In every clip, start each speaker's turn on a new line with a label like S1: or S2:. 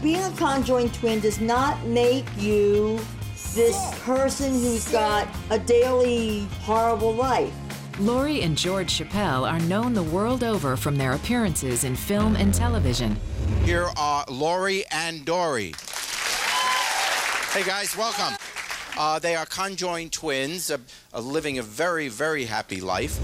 S1: Being a conjoined twin does not make you this person who's got a daily horrible life.
S2: Laurie and George Chappelle are known the world over from their appearances in film and television.
S3: Here are Laurie and Dory. Hey guys, welcome. They are conjoined twins, living a very, very happy life.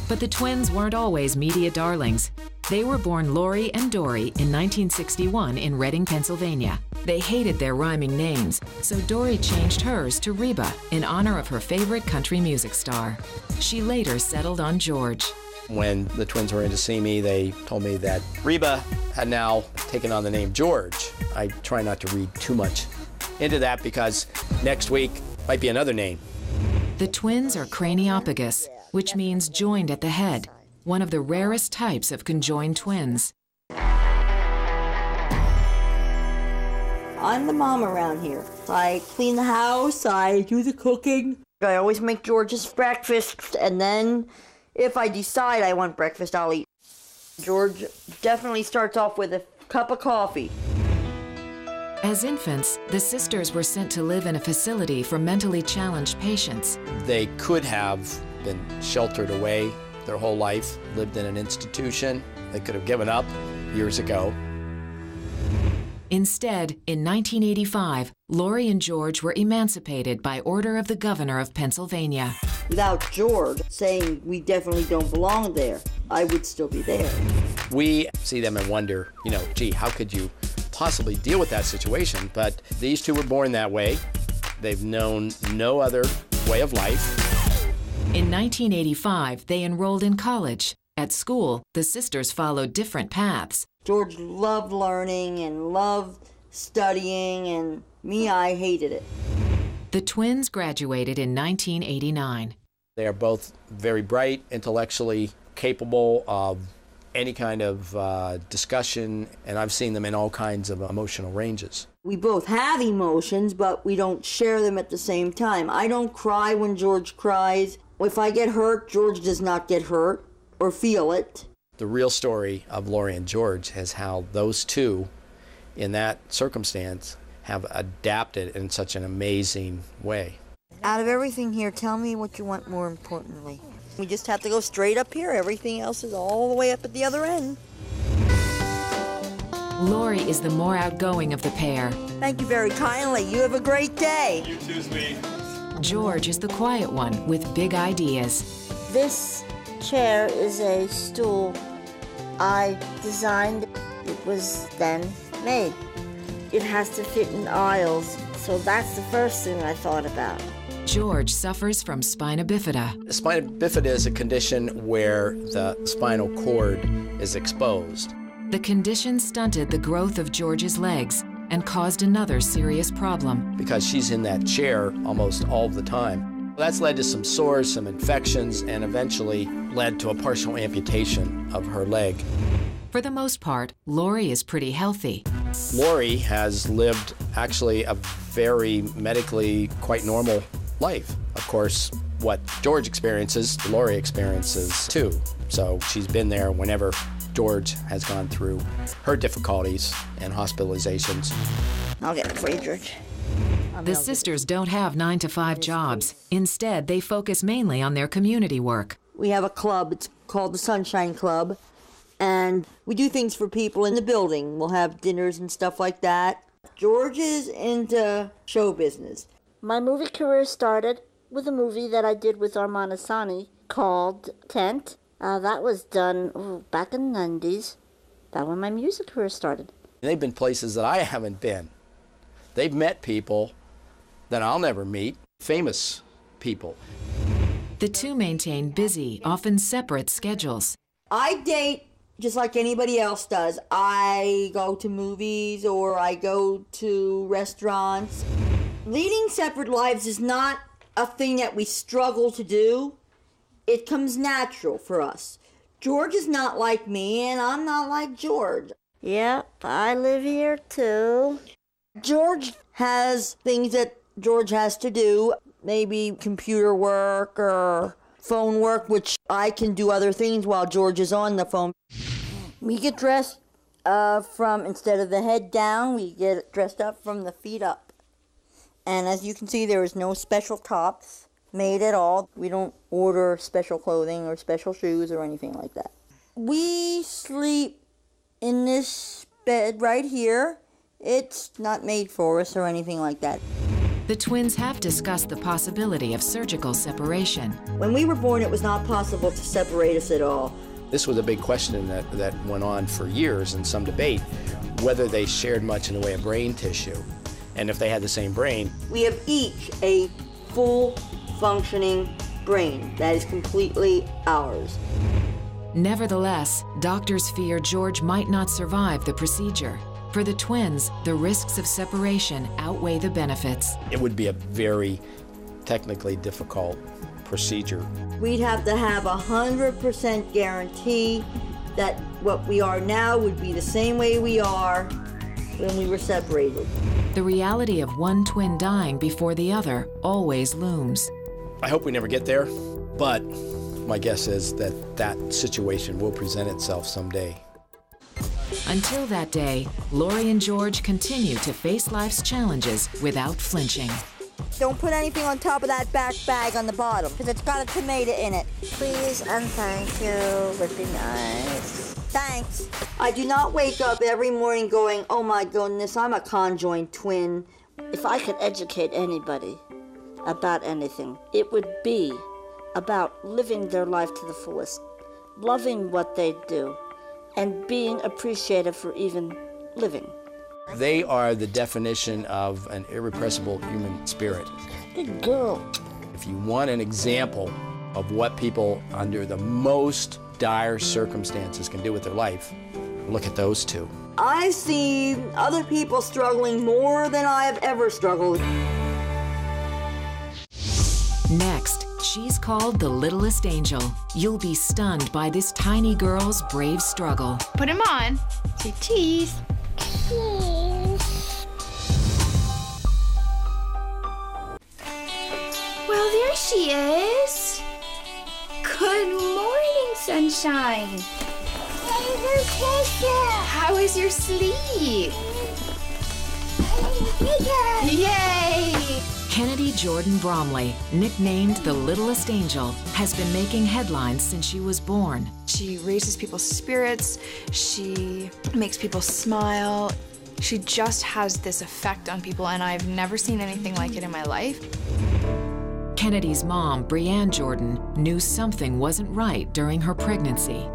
S2: But the twins weren't always media darlings. They were born Laurie and Dory in 1961 in Reading, Pennsylvania. They hated their rhyming names, so Dory changed hers to Reba in honor of her favorite country music star. She later settled on George.
S4: When the twins were in to see me, they told me that Reba had now taken on the name George. I try not to read too much into that because next week might be another name.
S2: The twins are craniopagus, which means joined at the head, one of the rarest types of conjoined twins.
S1: I'm the mom around here. I clean the house, I do the cooking. I always make George's breakfast, and then if I decide I want breakfast, I'll eat. George definitely starts off with a cup of coffee.
S2: As infants, the sisters were sent to live in a facility for mentally challenged patients.
S4: They could have been sheltered away their whole life, lived in an institution. They could have given up years ago.
S2: Instead, in 1985, Laurie and George were emancipated by order of the governor of Pennsylvania.
S1: Without George saying we definitely don't belong there, I would still be there.
S4: We see them and wonder, gee, how could you possibly deal with that situation? But these two were born that way. They've known no other way of life.
S2: In 1985, they enrolled in college. At school, the sisters followed different paths.
S1: George loved learning and loved studying, and me, I hated it.
S2: The twins graduated in 1989.
S4: They are both very bright, intellectually capable of any kind of discussion, and I've seen them in all kinds of emotional ranges.
S1: We both have emotions, but we don't share them at the same time. I don't cry when George cries. If I get hurt, George does not get hurt or feel it.
S4: The real story of Laurie and George is how those two, in that circumstance, have adapted in such an amazing way.
S1: Out of everything here, tell me what you want more importantly. We just have to go straight up here. Everything else is all the way up at the other end.
S2: Laurie is the more outgoing of the pair.
S1: Thank you very kindly. You have a great day.
S5: You too, sweetie.
S2: George is the quiet one with big ideas.
S6: This chair is a stool I designed. It was then made. It has to fit in aisles, so that's the first thing I thought about.
S2: George suffers from spina bifida.
S4: Spina bifida is a condition where the spinal cord is exposed.
S2: The condition stunted the growth of George's legs and caused another serious problem.
S4: Because she's in that chair almost all the time. That's led to some sores, some infections, and eventually led to a partial amputation of her leg.
S2: For the most part, Laurie is pretty healthy.
S4: Laurie has lived actually a very medically quite normal life. Of course, what George experiences, Laurie experiences too. So she's been there whenever George has gone through her difficulties and hospitalizations.
S1: I'll get it for you, George.
S2: The sisters don't have 9-to-5 jobs. Instead, they focus mainly on their community work.
S1: We have a club. It's called the Sunshine Club. And we do things for people in the building. We'll have dinners and stuff like that. George is into show business.
S6: My movie career started with a movie that I did with Armand Assani called Tent. That was done back in the 90s. That's when my music career started.
S4: They've been places that I haven't been. They've met people that I'll never meet, famous people.
S2: The two maintain busy, often separate schedules.
S1: I date just like anybody else does. I go to movies or I go to restaurants. Leading separate lives is not a thing that we struggle to do. It comes natural for us. George is not like me, and I'm not like George.
S6: Yep, I live here too.
S1: George has things that George has to do, maybe computer work or phone work, which I can do other things while George is on the phone. We get dressed instead of the head down, we get it dressed up from the feet up. And as you can see, there is no special tops made at all. We don't order special clothing or special shoes or anything like that. We sleep in this bed right here. It's not made for us or anything like that.
S2: The twins have discussed the possibility of surgical separation.
S1: When we were born, it was not possible to separate us at all.
S4: This was a big question that went on for years and some debate, whether they shared much in the way of brain tissue, and if they had the same brain.
S1: We have each a full functioning brain that is completely ours.
S2: Nevertheless, doctors fear George might not survive the procedure. For the twins, the risks of separation outweigh the benefits.
S4: It would be a very technically difficult procedure.
S1: We'd have to have 100% guarantee that what we are now would be the same way we are when we were separated.
S2: The reality of one twin dying before the other always looms.
S4: I hope we never get there, but my guess is that that situation will present itself someday.
S2: Until that day, Lori and George continue to face life's challenges without flinching.
S1: Don't put anything on top of that back bag on the bottom, because it's got a tomato in it.
S6: Please and thank you would be nice.
S1: Thanks. I do not wake up every morning going, oh my goodness, I'm a conjoined twin.
S6: If I could educate anybody about anything, it would be about living their life to the fullest, loving what they do, and being appreciative for even living.
S4: They are the definition of an irrepressible human spirit.
S6: Good girl.
S4: If you want an example of what people under the most dire circumstances can do with their life, look at those two.
S1: I've seen other people struggling more than I have ever struggled.
S2: Next, she's called the littlest angel. You'll be stunned by this tiny girl's brave struggle.
S5: Put him on. Say cheese. Well, there she is. Good morning, sunshine. How is your sleep? Yay!
S2: Kennedy Jordan Bromley, nicknamed the Littlest Angel, has been making headlines since she was born.
S5: She raises people's spirits. She makes people smile. She just has this effect on people, and I've never seen anything like it in my life.
S2: Kennedy's mom, Brianne Jordan, knew something wasn't right during her pregnancy.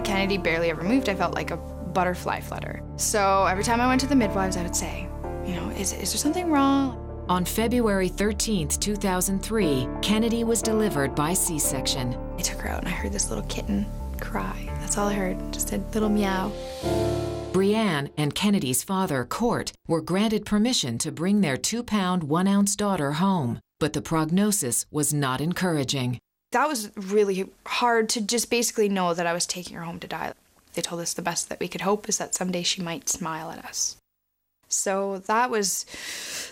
S5: Kennedy barely ever moved. I felt like a butterfly flutter. So every time I went to the midwives, I would say, you know, is there something wrong?
S2: On February 13th, 2003, Kennedy was delivered by C-section.
S5: I took her out and I heard this little kitten cry. That's all I heard, just a little meow.
S2: Brianne and Kennedy's father, Court, were granted permission to bring their 2-pound, 1-ounce daughter home, but the prognosis was not encouraging.
S5: That was really hard to just basically know that I was taking her home to die. They told us the best that we could hope is that someday she might smile at us. So that was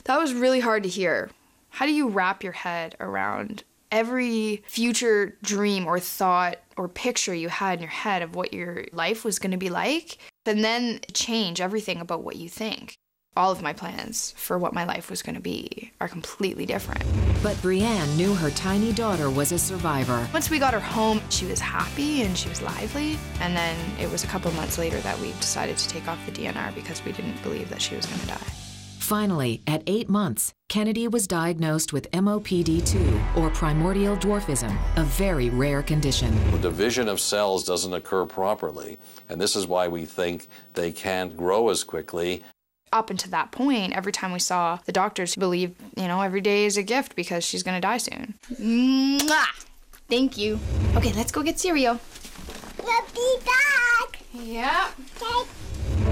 S5: really hard to hear. How do you wrap your head around every future dream or thought or picture you had in your head of what your life was going to be like, and then change everything about what you think? All of my plans for what my life was going to be are completely different.
S2: But Brianne knew her tiny daughter was a survivor.
S5: Once we got her home, she was happy and she was lively. And then it was a couple months later that we decided to take off the DNR because we didn't believe that she was going to die.
S2: Finally, at 8 months, Kennedy was diagnosed with MOPD2, or primordial dwarfism, a very rare condition.
S7: The division of cells doesn't occur properly, and this is why we think they can't grow as quickly.
S5: Up until that point, every time we saw the doctors believed, you know, every day is a gift because she's going to die soon. Mwah! Thank you. Okay, let's go get cereal.
S6: We'll be back.
S5: Yeah.
S6: Okay.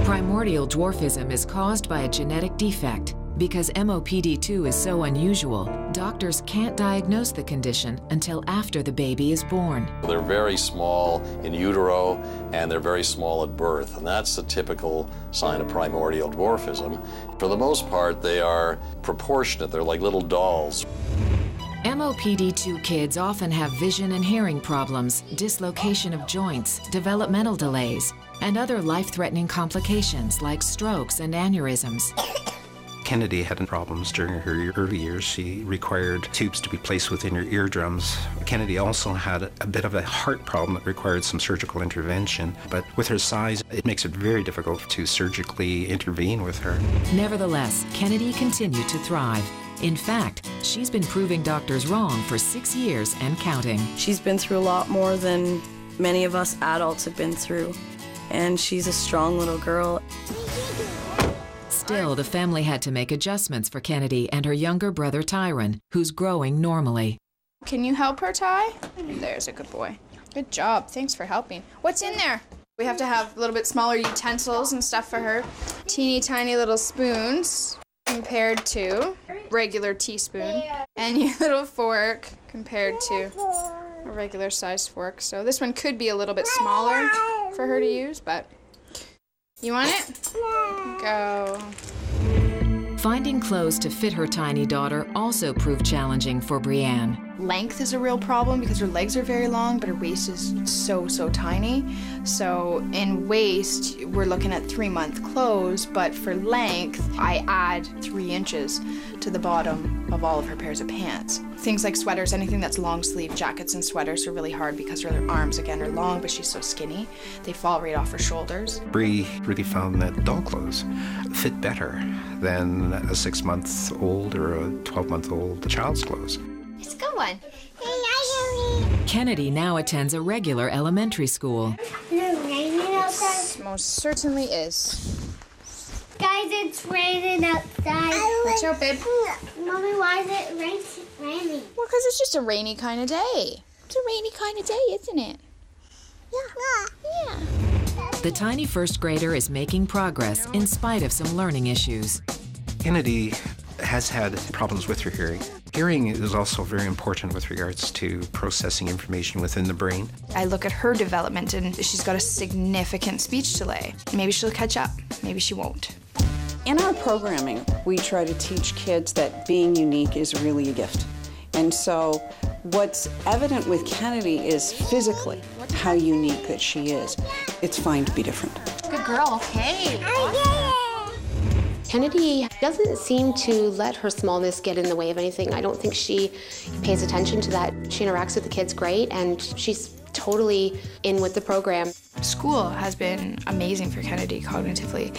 S2: Primordial dwarfism is caused by a genetic defect. Because MOPD2 is so unusual, doctors can't diagnose the condition until after the baby is born.
S7: They're very small in utero, and they're very small at birth, and that's the typical sign of primordial dwarfism. For the most part, they are proportionate. They're like little dolls.
S2: MOPD2 kids often have vision and hearing problems, dislocation of joints, developmental delays. and other life-threatening complications like strokes and aneurysms.
S8: Kennedy had problems during her early years. She required tubes to be placed within her eardrums. Kennedy also had a bit of a heart problem that required some surgical intervention, but with her size, it makes it very difficult to surgically intervene with her.
S2: Nevertheless, Kennedy continued to thrive. In fact, she's been proving doctors wrong for 6 years and counting.
S9: She's been through a lot more than many of us adults have been through, and she's a strong little girl.
S2: Still, the family had to make adjustments for Kennedy and her younger brother Tyron, who's growing normally.
S5: Can you help her, Ty? There's a good boy. Good job. Thanks for helping. What's in there? We have to have a little bit smaller utensils and stuff for her. Teeny tiny little spoons compared to regular teaspoon. And your little fork compared to a regular sized fork. So this one could be a little bit smaller for her to use, but you want it? Go.
S2: Finding clothes to fit her tiny daughter also proved challenging for Brianne.
S5: Length is a real problem because her legs are very long, but her waist is so tiny. So in waist, we're looking at 3-month clothes, but for length, I add 3 inches to the bottom of all of her pairs of pants. Things like sweaters, anything that's long sleeve, jackets and sweaters are really hard because her arms, again, are long, but she's so skinny. They fall right off her shoulders.
S8: Bree really found that doll clothes fit better than a 6-month-old or a 12-month-old child's clothes.
S10: It's a good one.
S2: Kennedy now attends a regular elementary school.
S5: Most certainly is.
S10: Guys, it's raining outside.
S5: Watch out, babe.
S10: Mommy, why is it raining?
S5: Well, because it's just a rainy kind of day. It's a rainy kind of day, isn't it? Yeah.
S2: The tiny first grader is making progress in spite of some learning issues.
S8: Kennedy has had problems with her hearing. Hearing is also very important with regards to processing information within the brain.
S5: I look at her development and she's got a significant speech delay. Maybe she'll catch up, maybe she won't.
S11: In our programming, we try to teach kids that being unique is really a gift. And so what's evident with Kennedy is physically how unique that she is. It's fine to be different.
S10: Good girl, okay.
S12: Kennedy doesn't seem to let her smallness get in the way of anything. I don't think she pays attention to that. She interacts with the kids great, and she's totally in with the program.
S5: School has been amazing for Kennedy cognitively.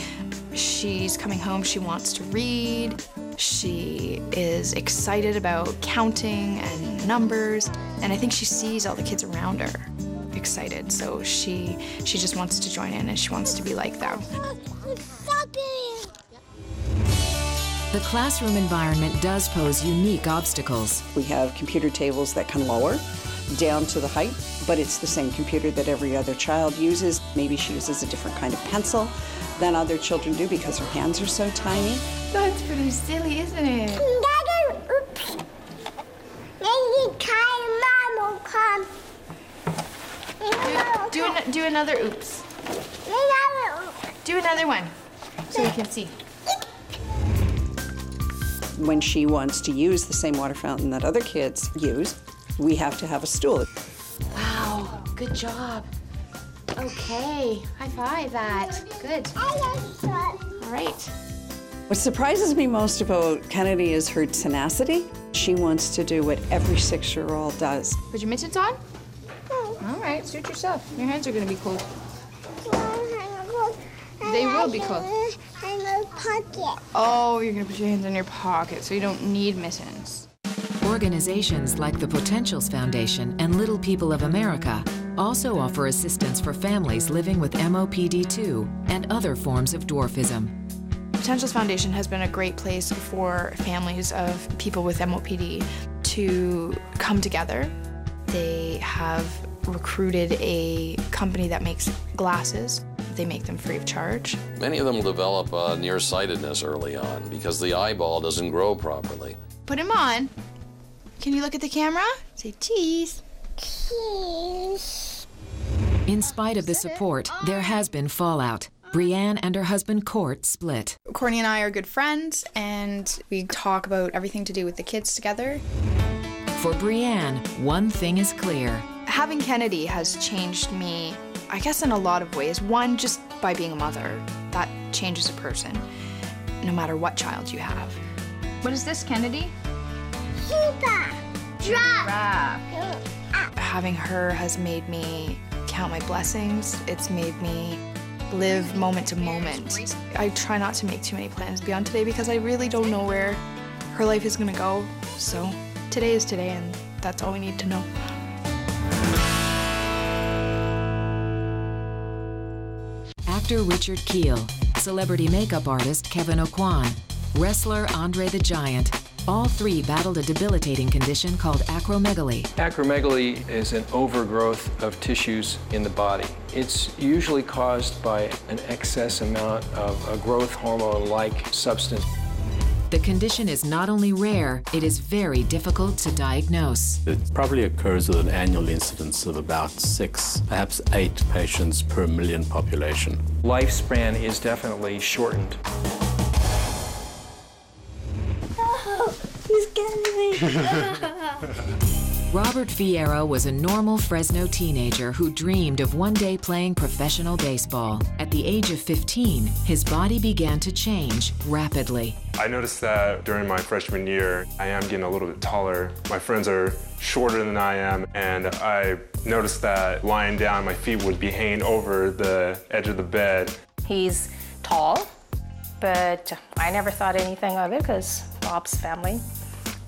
S5: She's coming home, she wants to read. She is excited about counting and numbers, and I think she sees all the kids around her excited, so she just wants to join in and she wants to be like them.
S2: The classroom environment does pose unique obstacles.
S11: We have computer tables that can lower down to the height, but it's the same computer that every other child uses. Maybe she uses a different kind of pencil than other children do because her hands are so tiny.
S5: That's pretty silly, isn't it?
S10: Oops. Maybe Mom will come.
S5: Do another oops. Do another one so we can see.
S11: When she wants to use the same water fountain that other kids use, we have to have a stool.
S12: Wow, good job. Okay, high five that. Good. All right.
S11: What surprises me most about Kennedy is her tenacity. She wants to do what every 6-year-old does.
S5: Put your mittens on? All right, suit yourself. Your hands are going to be cold. They will be cold. Oh, you're going to put your hands in your pocket, so you don't need mittens.
S2: Organizations like the Potentials Foundation and Little People of America also offer assistance for families living with MOPD2 and other forms of dwarfism.
S5: Potentials Foundation has been a great place for families of people with MOPD to come together. They have recruited a company that makes glasses. They make them free of charge.
S7: Many of them will develop nearsightedness early on because the eyeball doesn't grow properly.
S5: Put him on. Can you look at the camera? Say cheese.
S10: Cheese.
S2: In spite of the support, there has been fallout. Brianne and her husband Court split.
S5: Courtney and I are good friends, and we talk about everything to do with the kids together.
S2: For Brianne, one thing is clear.
S5: Having Kennedy has changed me I guess in a lot of ways. One, just by being a mother, that changes a person, no matter what child you have.
S13: What is this, Kennedy?
S10: Giraffe.
S5: Having her has made me count my blessings. It's made me live moment to moment. I try not to make too many plans beyond today because I really don't know where her life is gonna go. So today is today, and that's all we need to know.
S2: Actor Richard Kiel, celebrity makeup artist Kevin Aucoin, wrestler Andre the Giant. All three battled a debilitating condition called acromegaly.
S14: Acromegaly is an overgrowth of tissues in the body. It's usually caused by an excess amount of a growth hormone-like substance.
S2: The condition is not only rare, it is very difficult to diagnose.
S15: It probably occurs with an annual incidence of about 6, perhaps 8 patients per million population.
S14: Lifespan is definitely shortened.
S10: He's getting me.
S2: Robert Fierro was a normal Fresno teenager who dreamed of one day playing professional baseball. At the age of 15, his body began to change rapidly.
S16: I noticed that during my freshman year, I am getting a little bit taller. My friends are shorter than I am, and I noticed that lying down, my feet would be hanging over the edge of the bed.
S17: He's tall, but I never thought anything of it because Bob's family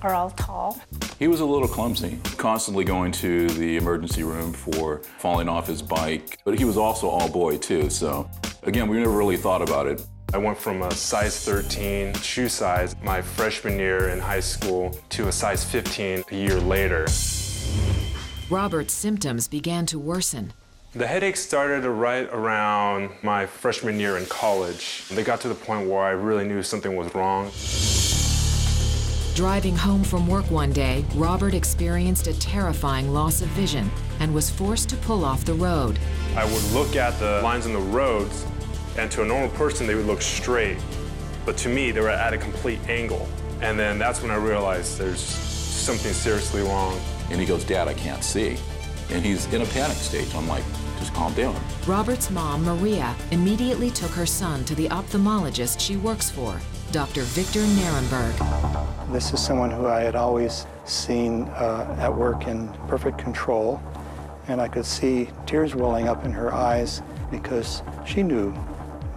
S17: are all tall.
S18: He was a little clumsy, constantly going to the emergency room for falling off his bike, but he was also all boy too, so again, we never really thought about it.
S16: I went from a size 13 shoe size my freshman year in high school to a size 15 a year later.
S2: Robert's symptoms began to worsen.
S16: The headaches started right around my freshman year in college. They got to the point where I really knew something was wrong.
S2: Driving home from work one day, Robert experienced a terrifying loss of vision and was forced to pull off the road.
S16: I would look at the lines in the roads, and to a normal person, they would look straight. But to me, they were at a complete angle. And then that's when I realized there's something seriously wrong.
S18: And he goes, "Dad, I can't see." And he's in a panic stage. I'm like, just calm down.
S2: Robert's mom, Maria, immediately took her son to the ophthalmologist she works for, Dr. Victor Nirenberg.
S19: This is someone who I had always seen at work in perfect control, and I could see tears welling up in her eyes because she knew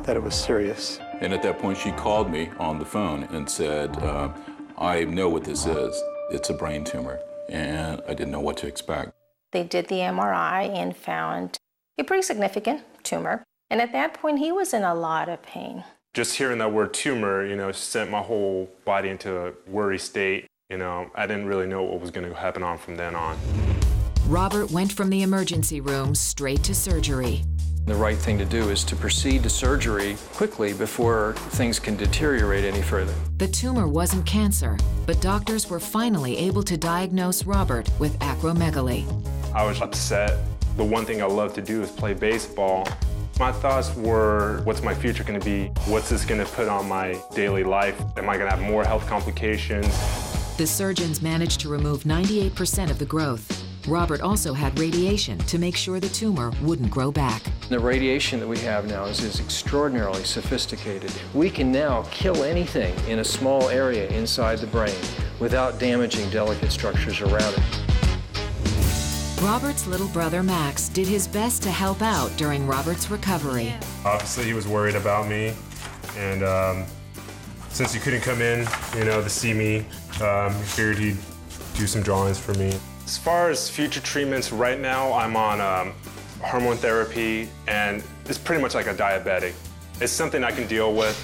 S19: that it was serious.
S18: And at that point, she called me on the phone and said, I know what this is. It's a brain tumor, and I didn't know what to expect.
S17: They did the MRI and found a pretty significant tumor. And at that point, he was in a lot of pain.
S16: Just hearing that word tumor, sent my whole body into a worry state. I didn't really know what was going to happen on from then on.
S2: Robert went from the emergency room straight to surgery.
S14: The right thing to do is to proceed to surgery quickly before things can deteriorate any further.
S2: The tumor wasn't cancer, but doctors were finally able to diagnose Robert with acromegaly.
S16: I was upset. The one thing I love to do is play baseball. My thoughts were, what's my future going to be? What's this going to put on my daily life? Am I going to have more health complications?
S2: The surgeons managed to remove 98% of the growth. Robert also had radiation to make sure the tumor wouldn't grow back.
S14: The radiation that we have now is extraordinarily sophisticated. We can now kill anything in a small area inside the brain without damaging delicate structures around it.
S2: Robert's little brother Max did his best to help out during Robert's recovery.
S16: Obviously, he was worried about me, and since he couldn't come in, to see me, he figured he'd do some drawings for me. As far as future treatments, right now I'm on hormone therapy, and it's pretty much like a diabetic. It's something I can deal with.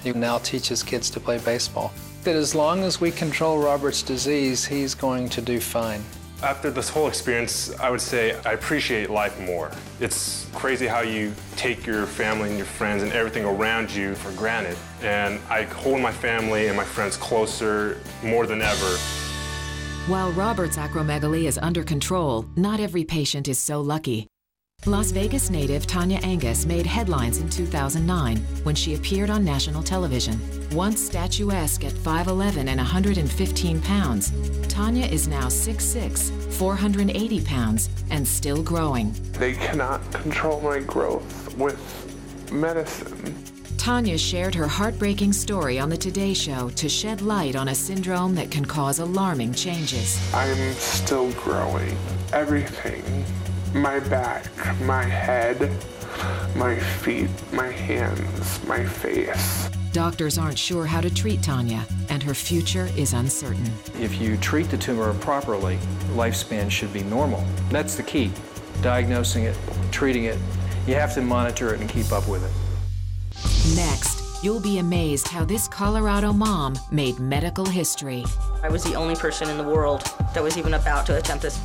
S20: He now teaches kids to play baseball. That as long as we control Robert's disease, he's going to do fine.
S16: After this whole experience, I would say I appreciate life more. It's crazy how you take your family and your friends and everything around you for granted. And I hold my family and my friends closer more than ever.
S2: While Robert's acromegaly is under control, not every patient is so lucky. Las Vegas native Tanya Angus made headlines in 2009 when she appeared on national television. Once statuesque at 5'11" and 115 pounds, Tanya is now 6'6", 480 pounds, and still growing.
S21: They cannot control my growth with medicine.
S2: Tanya shared her heartbreaking story on the Today Show to shed light on a syndrome that can cause alarming changes.
S21: I'm still growing. Everything. My back, my head, my feet, my hands, my face.
S2: Doctors aren't sure how to treat Tanya, and her future is uncertain.
S14: If you treat the tumor properly, lifespan should be normal. That's the key. Diagnosing it, treating it. You have to monitor it and keep up with it.
S2: Next, you'll be amazed how this Colorado mom made medical history.
S22: I was the only person in the world that was even about to attempt this.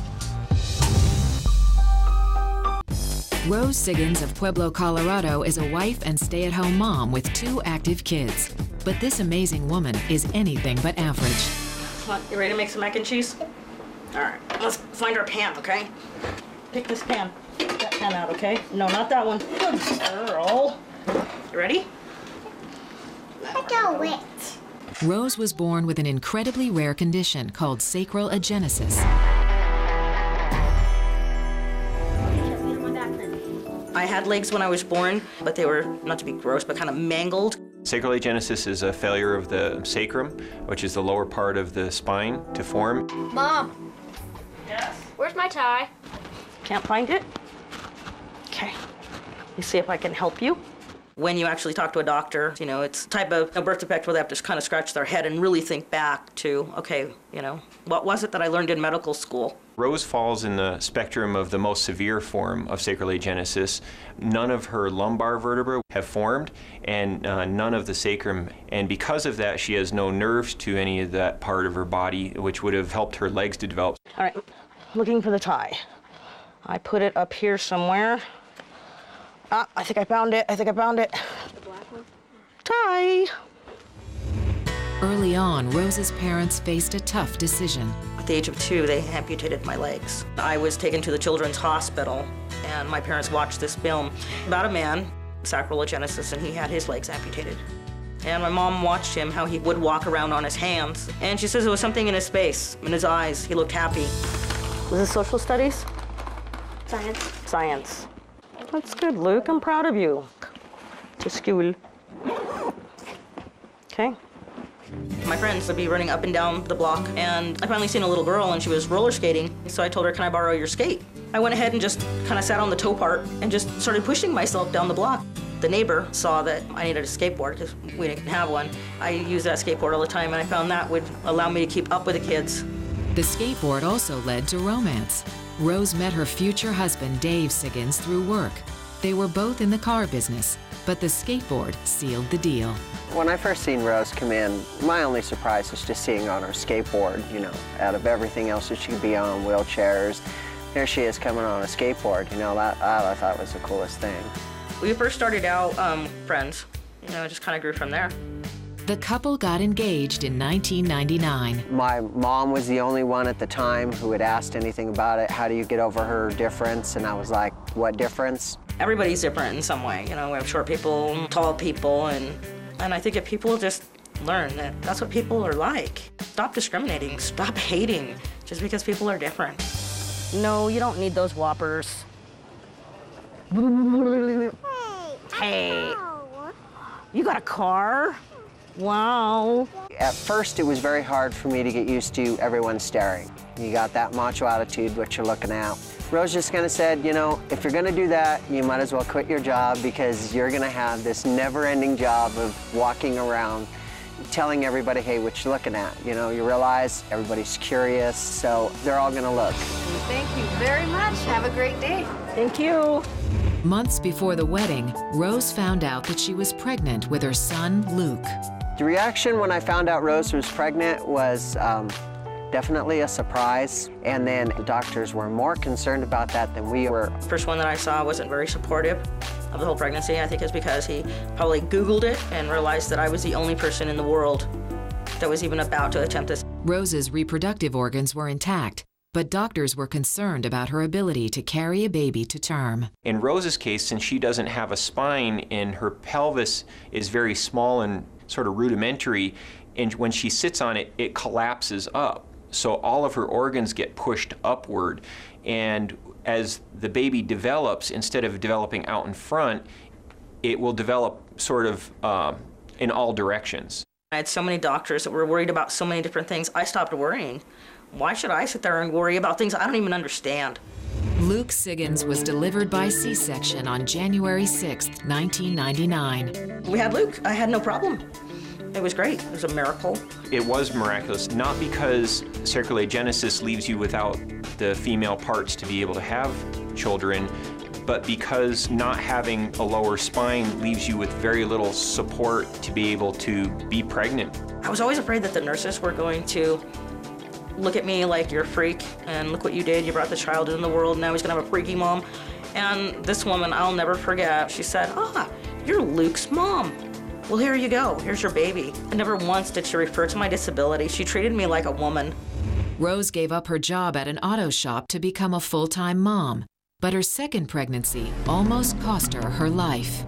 S2: Rose Siggins of Pueblo, Colorado is a wife and stay-at-home mom with 2 active kids. But this amazing woman is anything but average.
S22: Come on, you ready to make some mac and cheese? All right, let's find our pan, okay? Pick this pan. Get that pan out, okay? No, not that one. Good girl. You ready?
S10: I got wet.
S2: Rose was born with an incredibly rare condition called sacral agenesis.
S22: I had legs when I was born, but they were, not to be gross, but kind of mangled.
S23: Sacral agenesis is a failure of the sacrum, which is the lower part of the spine, to form.
S10: Mom.
S22: Yes?
S10: Where's my tie?
S22: Can't find it? Okay. Let me see if I can help you. When you actually talk to a doctor, you know, it's a type of a birth defect where they have to just kind of scratch their head and really think back to, okay, you know, what was it that I learned in medical school?
S23: Rose falls in the spectrum of the most severe form of sacral agenesis. None of her lumbar vertebrae have formed, and none of the sacrum. And because of that, she has no nerves to any of that part of her body, which would have helped her legs to develop.
S22: All right, looking for the tie. I put it up here somewhere. Ah, I think I found it. The black one? Tie.
S2: Early on, Rose's parents faced a tough decision.
S22: At the age of 2, they amputated my legs. I was taken to the Children's Hospital, and my parents watched this film about a man, sacral agenesis, and he had his legs amputated. And my mom watched him, how he would walk around on his hands. And she says there was something in his face, in his eyes. He looked happy. Was this social studies?
S10: Science.
S22: Science. That's good, Luke. I'm proud of you. To school. Okay. My friends would be running up and down the block, and I finally seen a little girl, and she was roller skating. So I told her, can I borrow your skate? I went ahead and just kind of sat on the toe part and just started pushing myself down the block. The neighbor saw that I needed a skateboard because we didn't have one. I used that skateboard all the time, and I found that would allow me to keep up with the kids.
S2: The skateboard also led to romance. Rose met her future husband, Dave Siggins, through work. They were both in the car business, but the skateboard sealed the deal.
S24: When I first seen Rose come in, my only surprise was just seeing her on her skateboard, you know, out of everything else that she could be on, wheelchairs. Here she is coming on a skateboard, you know, that I thought was the coolest thing.
S22: We first started out friends, you know, it just kind of grew from there.
S2: The couple got engaged in 1999.
S24: My mom was the only one at the time who had asked anything about it. How do you get over her difference? And I was like, what difference?
S22: Everybody's different in some way. You know, we have short people, tall people, and I think if people just learn that that's what people are like. Stop discriminating, stop hating, just because people are different. No, you don't need those whoppers. Hey, you got a car? Wow.
S24: At first, it was very hard for me to get used to everyone staring. You got that macho attitude, what you're looking at. Rose just kind of said, you know, if you're going to do that, you might as well quit your job because you're going to have this never-ending job of walking around telling everybody, hey, what you're looking at. You know, you realize everybody's curious, so they're all going to look.
S10: Thank you very much. Have a great day.
S22: Thank you.
S2: Months before the wedding, Rose found out that she was pregnant with her son, Luke.
S24: The reaction when I found out Rose was pregnant was definitely a surprise, and then the doctors were more concerned about that than we were.
S22: First one that I saw wasn't very supportive of the whole pregnancy. I think it's because he probably Googled it and realized that I was the only person in the world that was even about to attempt this.
S2: Rose's reproductive organs were intact, but doctors were concerned about her ability to carry a baby to term.
S23: In Rose's case, since she doesn't have a spine and her pelvis is very small and sort of rudimentary, and when she sits on it, it collapses up. So all of her organs get pushed upward. And as the baby develops, instead of developing out in front, it will develop sort of in all directions.
S22: I had so many doctors that were worried about so many different things. I stopped worrying. Why should I sit there and worry about things I don't even understand?
S2: Luke Siggins was delivered by C-section on January 6, 1999.
S22: We had Luke. I had no problem. It was great. It was a miracle.
S23: It was miraculous, not because sacroiliagenesis leaves you without the female parts to be able to have children, but because not having a lower spine leaves you with very little support to be able to be pregnant.
S22: I was always afraid that the nurses were going to look at me like, you're a freak, and look what you did. You brought the child into the world, now he's gonna have a freaky mom. And this woman, I'll never forget, she said, you're Luke's mom. Well, here you go, here's your baby. And never once did she refer to my disability. She treated me like a woman.
S2: Rose gave up her job at an auto shop to become a full-time mom, but her second pregnancy almost cost her her life.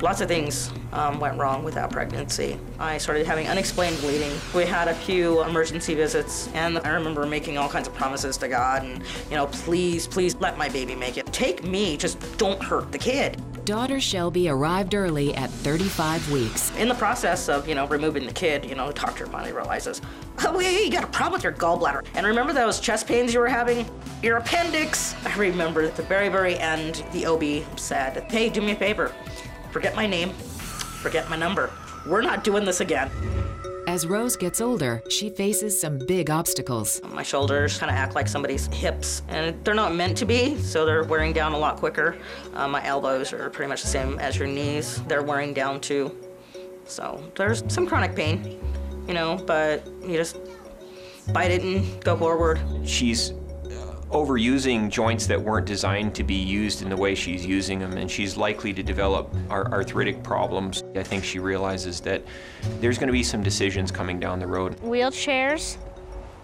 S22: Lots of things went wrong with that pregnancy. I started having unexplained bleeding. We had a few emergency visits, and I remember making all kinds of promises to God and, please, please let my baby make it. Take me, just don't hurt the kid.
S2: Daughter Shelby arrived early at 35 weeks.
S22: In the process of, removing the kid, the doctor finally realizes, oh, you got a problem with your gallbladder. And remember those chest pains you were having? Your appendix. I remember at the very, very end, the OB said, hey, do me a favor. Forget my name, forget my number. We're not doing this again.
S2: As Rose gets older, she faces some big obstacles.
S22: My shoulders kind of act like somebody's hips, and they're not meant to be, so they're wearing down a lot quicker. My elbows are pretty much the same as your knees. They're wearing down too. So there's some chronic pain, but you just bite it and go forward.
S23: She's overusing joints that weren't designed to be used in the way she's using them, and she's likely to develop arthritic problems. I think she realizes that there's going to be some decisions coming down the road.
S10: Wheelchairs,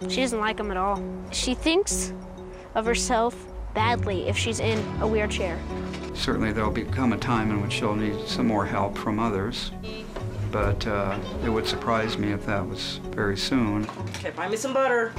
S10: she doesn't like them at all. She thinks of herself badly if she's in a wheelchair.
S1: Certainly there'll become a time in which she'll need some more help from others, but it would surprise me if that was very soon.
S22: Okay, find me some butter.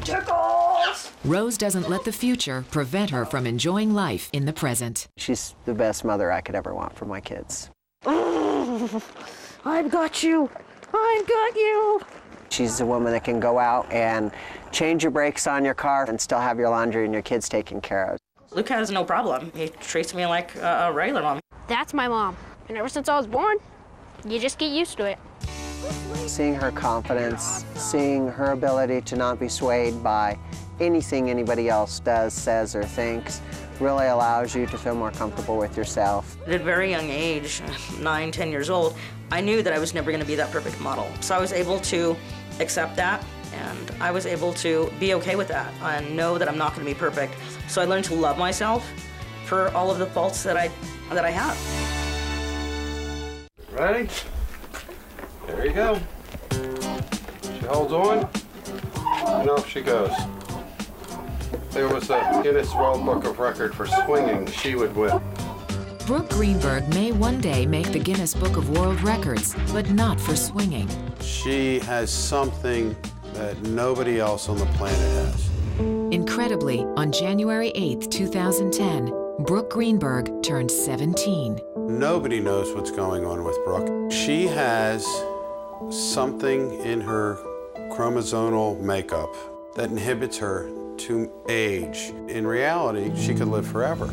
S22: Tickles!
S2: Rose doesn't let the future prevent her from enjoying life in the present.
S24: She's the best mother I could ever want for my kids.
S10: I've got you. I've got you.
S24: She's a woman that can go out and change your brakes on your car and still have your laundry and your kids taken care of.
S22: Luke has no problem. He treats me like a regular mom.
S10: That's my mom. And ever since I was born, you just get used to it.
S24: Seeing her confidence, seeing her ability to not be swayed by anything anybody else does, says, or thinks, really allows you to feel more comfortable with yourself.
S22: At a very young age, 9, 10 years old, I knew that I was never going to be that perfect model. So I was able to accept that, and I was able to be okay with that and know that I'm not going to be perfect. So I learned to love myself for all of the faults that I have.
S3: Ready? There you go. She holds on, and off she goes. There was a Guinness World Book of Record for swinging, she would win.
S2: Brooke Greenberg may one day make the Guinness Book of World Records, but not for swinging.
S4: She has something that nobody else on the planet has.
S2: Incredibly, on January 8, 2010, Brooke Greenberg turned 17.
S4: Nobody knows what's going on with Brooke. She has something in her chromosomal makeup that inhibits her to age. In reality, she could live forever.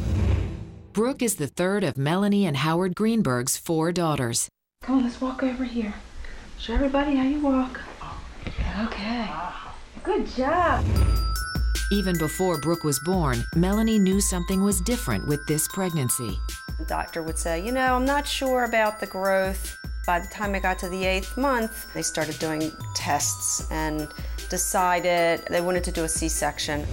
S2: Brooke is the third of Melanie and Howard Greenberg's 4 daughters.
S13: Come on, let's walk over here. Show everybody how you walk. Okay. Good job.
S2: Even before Brooke was born, Melanie knew something was different with this pregnancy.
S6: The doctor would say, I'm not sure about the growth. By the time I got to the 8th month, they started doing tests and decided they wanted to do a C-section.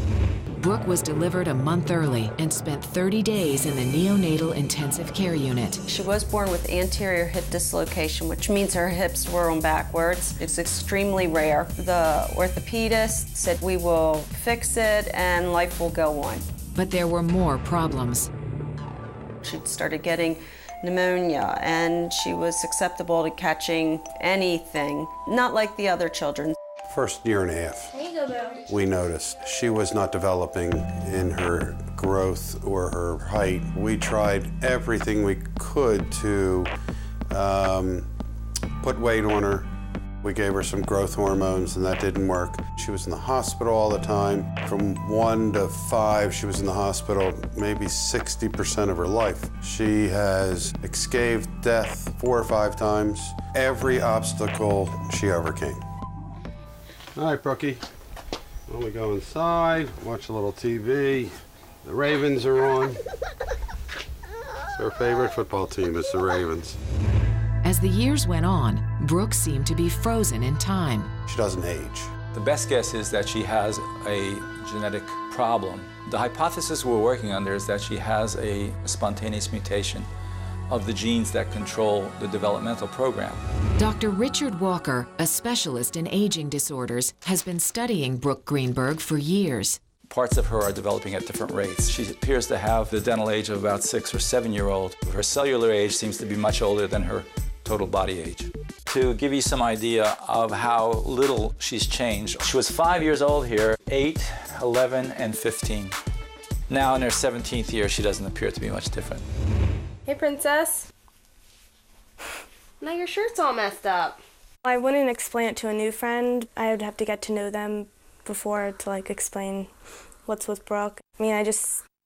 S2: Brooke was delivered a month early and spent 30 days in the neonatal intensive care unit.
S6: She was born with anterior hip dislocation, which means her hips were on backwards. It's extremely rare. The orthopedist said we will fix it and life will go on.
S2: But there were more problems.
S6: She started getting pneumonia, and she was susceptible to catching anything, not like the other children.
S4: First year and a half,
S10: There you go, Bill.
S4: we noticed she was not developing in her growth or her height. We tried everything we could to put weight on her. We gave her some growth hormones, and that didn't work. She was in the hospital all the time. From 1 to 5, she was in the hospital maybe 60% of her life. She has escaped death 4 or 5 times. Every obstacle she overcame. All right, Brookie. Why don't we go inside, watch a little TV. The Ravens are on. It's our favorite football team, it's the Ravens.
S2: As the years went on, Brooke seemed to be frozen in time.
S4: She doesn't age.
S8: The best guess is that she has a genetic problem. The hypothesis we're working under is that she has a spontaneous mutation of the genes that control the developmental program.
S2: Dr. Richard Walker, a specialist in aging disorders, has been studying Brooke Greenberg for years.
S8: Parts of her are developing at different rates. She appears to have the dental age of about 6 or 7-year-old. Her cellular age seems to be much older than her total body age. To give you some idea of how little she's changed, she was 5 years old here, 8, 11, and 15. Now in her 17th year, she doesn't appear to be much different.
S10: Hey, Princess. Now your shirt's all messed up.
S9: I wouldn't explain it to a new friend. I would have to get to know them before to explain what's with Brooke. I mean,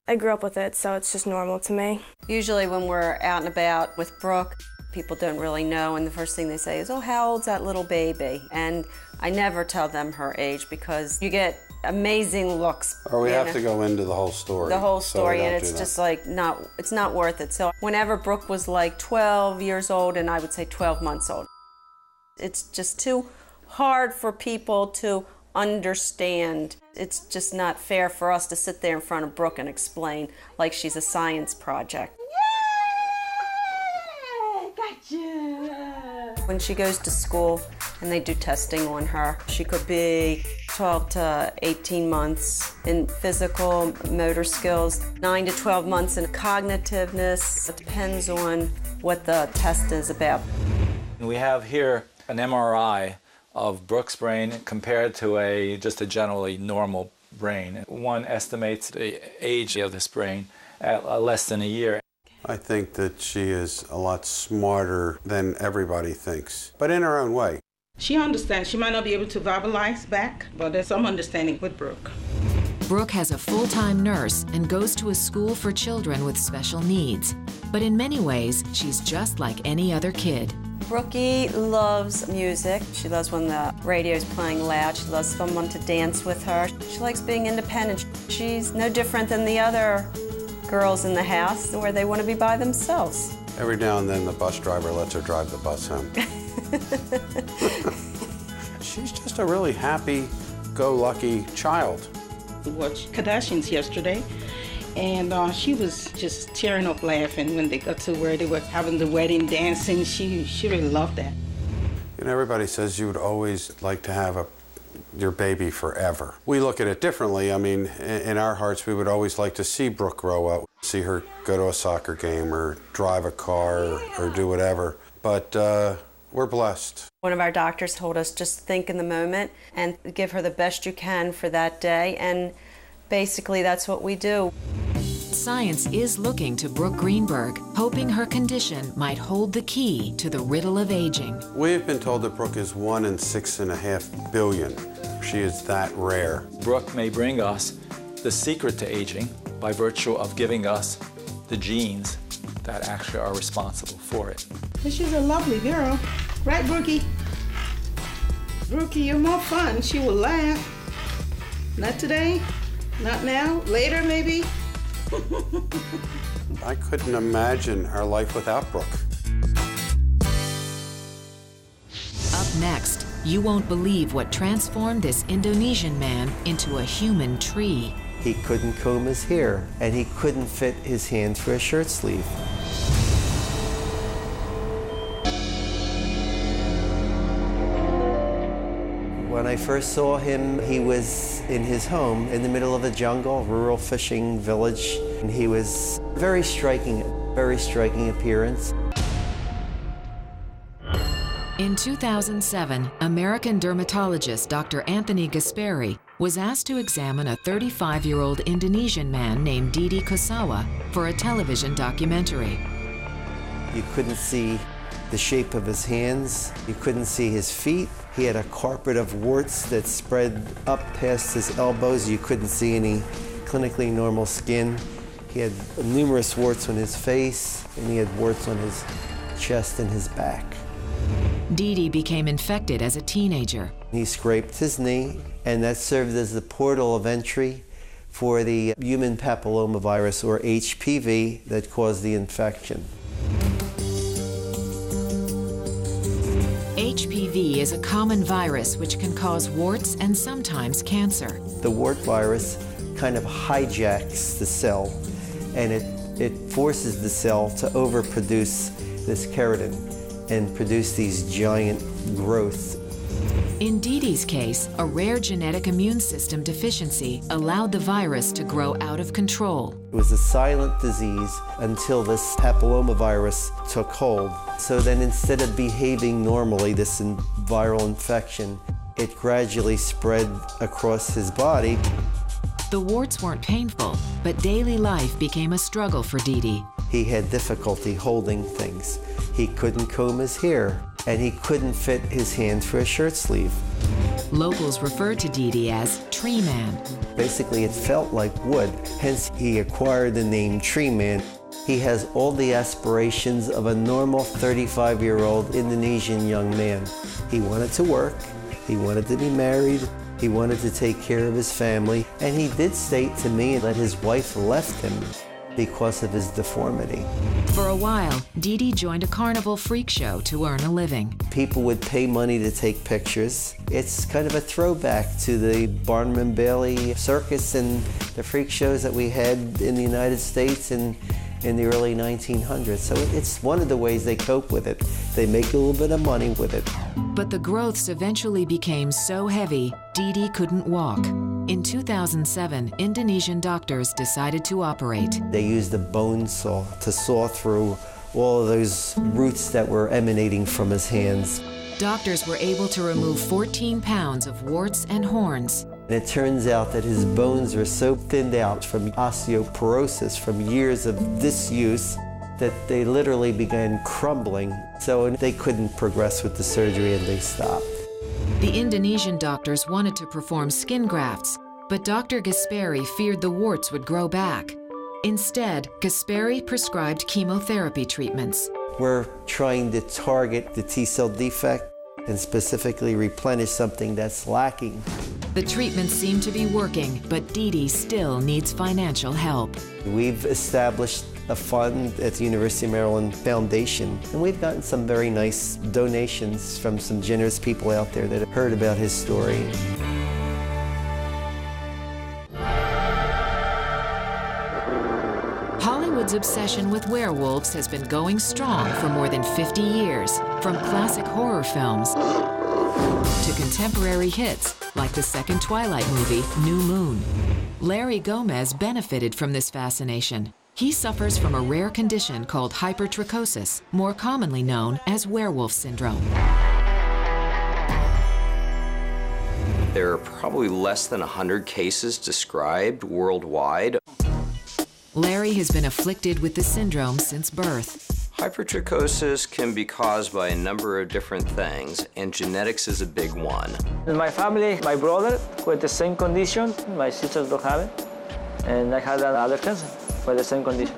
S9: I grew up with it, so it's just normal to me.
S6: Usually when we're out and about with Brooke, people don't really know, and the first thing they say is, oh, how old's that little baby? And I never tell them her age because you get amazing looks.
S4: Or we have to go into the whole story.
S6: The whole story, and it's
S4: that.
S6: just it's not worth it. So whenever Brooke was 12 years old, and I would say 12 months old, it's just too hard for people to understand. It's just not fair for us to sit there in front of Brooke and explain like she's a science project.
S10: Gotcha!
S6: When she goes to school and they do testing on her, she could be 12 to 18 months in physical motor skills, 9 to 12 months in cognitiveness. It depends on what the test is about.
S8: We have here an MRI of Brooke's brain compared to just a generally normal brain. One estimates the age of this brain at less than a year.
S4: I think that she is a lot smarter than everybody thinks, but in her own way.
S11: She understands. She might not be able to verbalize back, but there's some understanding with Brooke.
S2: Brooke has a full-time nurse and goes to a school for children with special needs. But in many ways, she's just like any other kid.
S6: Brookie loves music. She loves when the radio's playing loud. She loves someone to dance with her. She likes being independent. She's no different than the other girls in the house where they want to be by themselves.
S4: Every now and then the bus driver lets her drive the bus home. She's just a really happy-go-lucky child.
S11: We watched Kardashians yesterday, and she was just tearing up laughing when they got to where they were having the wedding dancing. She really loved that.
S4: You know, everybody says you would always like to have your baby forever. We look at it differently. I mean, in our hearts, we would always like to see Brooke grow up, see her go to a soccer game or drive a car or do whatever. But we're blessed.
S6: One of our doctors told us just think in the moment and give her the best you can for that day, and basically that's what we do.
S2: Science is looking to Brooke Greenberg, hoping her condition might hold the key to the riddle of aging.
S4: We've been told that Brooke is 1 in 6.5 billion. She is that rare.
S8: Brooke may bring us the secret to aging by virtue of giving us the genes that actually are responsible for it.
S11: She's a lovely girl. Right, Brookie? Brookie, you're more fun. She will laugh. Not today, not now, later maybe.
S4: I couldn't imagine our life without Brooke.
S2: Up next, you won't believe what transformed this Indonesian man into a human tree.
S5: He couldn't comb his hair, and he couldn't fit his hand through a shirt sleeve. When I first saw him, he was in his home in the middle of a jungle, rural fishing village, and he was very striking appearance.
S2: In 2007, American dermatologist Dr. Anthony Gasperi was asked to examine a 35-year-old Indonesian man named Didi Kosawa for a television documentary.
S5: You couldn't see the shape of his hands. You couldn't see his feet. He had a carpet of warts that spread up past his elbows. You couldn't see any clinically normal skin. He had numerous warts on his face, and he had warts on his chest and his back.
S2: Didi became infected as a teenager.
S5: He scraped his knee, and that served as the portal of entry for the human papillomavirus, or HPV, that caused the infection.
S2: HPV is a common virus which can cause warts and sometimes cancer.
S5: The wart virus kind of hijacks the cell, and it forces the cell to overproduce this keratin and produce these giant growths.
S2: In Didi's case, a rare genetic immune system deficiency allowed the virus to grow out of control.
S5: It was a silent disease until this papillomavirus took hold. So then instead of behaving normally, this viral infection, it gradually spread across his body.
S2: The warts weren't painful, but daily life became a struggle for Didi.
S5: He had difficulty holding things. He couldn't comb his hair, and he couldn't fit his hand through a shirt sleeve.
S2: Locals referred to Didi as Tree Man.
S5: Basically, it felt like wood, hence he acquired the name Tree Man. He has all the aspirations of a normal 35-year-old Indonesian young man. He wanted to work, he wanted to be married, he wanted to take care of his family, and he did state to me that his wife left him because of his deformity.
S2: For a while, Didi joined a carnival freak show to earn a living.
S5: People would pay money to take pictures. It's kind of a throwback to the Barnum and Bailey circus and the freak shows that we had in the United States in the early 1900s. So it's one of the ways they cope with it. They make a little bit of money with it.
S2: But the growths eventually became so heavy, Didi couldn't walk. In 2007, Indonesian doctors decided to operate.
S5: They used a bone saw to saw through all of those roots that were emanating from his hands.
S2: Doctors were able to remove 14 pounds of warts and horns.
S5: And it turns out that his bones were so thinned out from osteoporosis, from years of disuse, that they literally began crumbling. So they couldn't progress with the surgery and they stopped.
S2: The Indonesian doctors wanted to perform skin grafts, but Dr. Gasperi feared the warts would grow back. Instead, Gasperi prescribed chemotherapy treatments.
S5: We're trying to target the T-cell defect and specifically replenish something that's lacking.
S2: The treatments seem to be working, but Didi still needs financial help.
S5: We've established a fund at the University of Maryland Foundation, and we've gotten some very nice donations from some generous people out there that have heard about his story.
S2: Hollywood's obsession with werewolves has been going strong for more than 50 years, from classic horror films to contemporary hits like the second Twilight movie, New Moon. Larry Gomez benefited from this fascination. He suffers from a rare condition called hypertrichosis, more commonly known as werewolf syndrome.
S7: There are probably less than 100 cases described worldwide.
S2: Larry has been afflicted with the syndrome since birth.
S7: Hypertrichosis can be caused by a number of different things, and genetics is a big one.
S12: In my family, my brother with the same condition, my sisters don't have it, and I had another cousin with the same condition.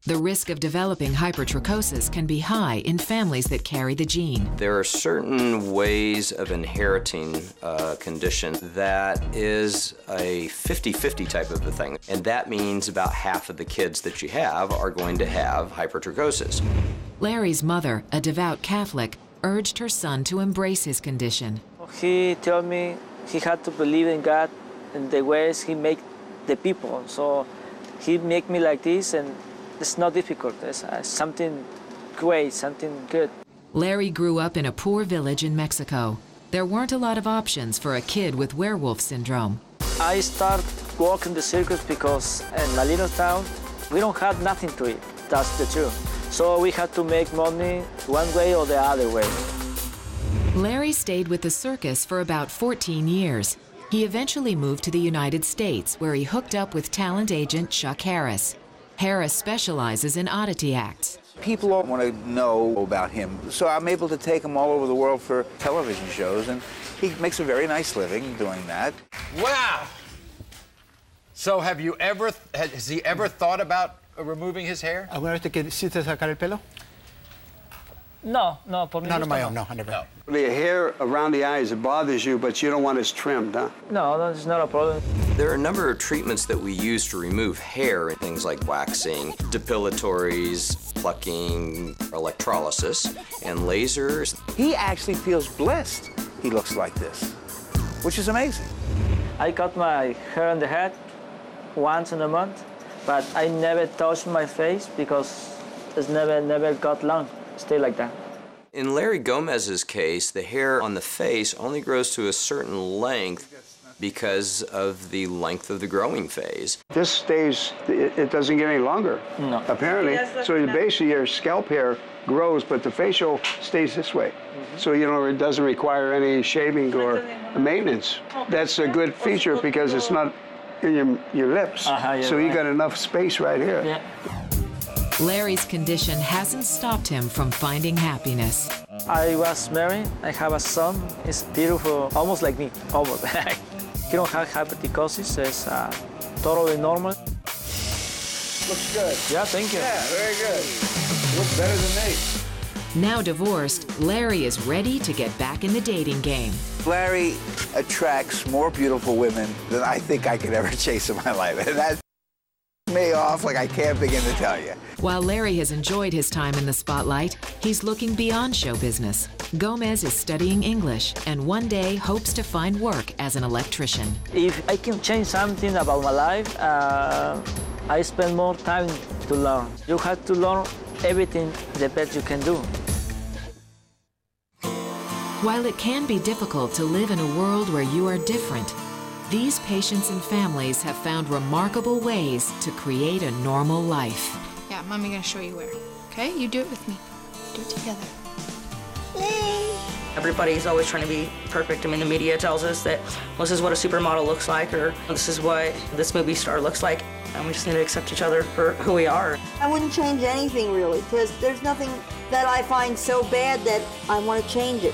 S2: The risk of developing hypertrichosis can be high in families that carry the gene.
S7: There are certain ways of inheriting a condition that is a 50-50 type of a thing, and that means about half of the kids that you have are going to have hypertrichosis.
S2: Larry's mother, a devout Catholic, urged her son to embrace his condition.
S12: He told me he had to believe in God and the ways he made the people. So he make me like this, and it's not difficult. It's something great, something good.
S2: Larry grew up in a poor village in Mexico. There weren't a lot of options for a kid with werewolf syndrome.
S12: I started working the circus because in a little town, we don't have nothing to eat. That's the truth. So we had to make money one way or the other way.
S2: Larry stayed with the circus for about 14 years. He eventually moved to the United States, where he hooked up with talent agent Chuck Harris. Harris specializes in oddity acts.
S15: People all want to know about him, so I'm able to take him all over the world for television shows, and he makes a very nice living doing that.
S17: Wow! So has he ever thought about removing his hair?
S18: ¿Alguna vez te quisiste sacar el pelo?
S12: No, por mí.
S18: Not on my own, no, I never.
S17: No.
S3: The hair around the eyes, it bothers you, but you don't want it trimmed, huh?
S12: No, that's not a problem.
S7: There are a number of treatments that we use to remove hair, things like waxing, depilatories, plucking, electrolysis, and lasers.
S15: He actually feels blessed he looks like this, which is amazing.
S12: I cut my hair on the head once in a month, but I never touched my face because it's never got long. Stay like that.
S7: In Larry Gomez's case, the hair on the face only grows to a certain length because of the length of the growing phase.
S3: This stays, it doesn't get any longer, apparently. So basically your scalp hair grows, but the facial stays this way. So, you know, it doesn't require any shaving or maintenance. That's a good feature because it's not in your lips. So you got enough space right here.
S12: Yeah.
S2: Larry's condition hasn't stopped him from finding happiness.
S12: I was married, I have a son, he's beautiful, almost like me, almost. He don't have hypertrichosis, it's totally normal.
S15: Looks good.
S12: Yeah, thank you.
S15: Yeah, very good. Looks better than me.
S2: Now divorced, Larry is ready to get back in the dating game.
S15: Larry attracts more beautiful women than I think I could ever chase in my life. And that me off like I can't begin to tell you.
S2: While Larry has enjoyed his time in the spotlight, he's looking beyond show business. Gomez is studying English and one day hopes to find work as an electrician.
S12: If I can change something about my life, I spend more time to learn. You have to learn everything the best you can do.
S2: While it can be difficult to live in a world where you are different, these patients and families have found remarkable ways to create a normal life.
S13: Yeah, Mommy gonna show you where. Okay? You do it with me. Do it together.
S22: Everybody's always trying to be perfect. I mean, the media tells us that this is what a supermodel looks like, or this is what this movie star looks like, and we just need to accept each other for who we are.
S19: I wouldn't change anything, really, because there's nothing that I find so bad that I want to change it.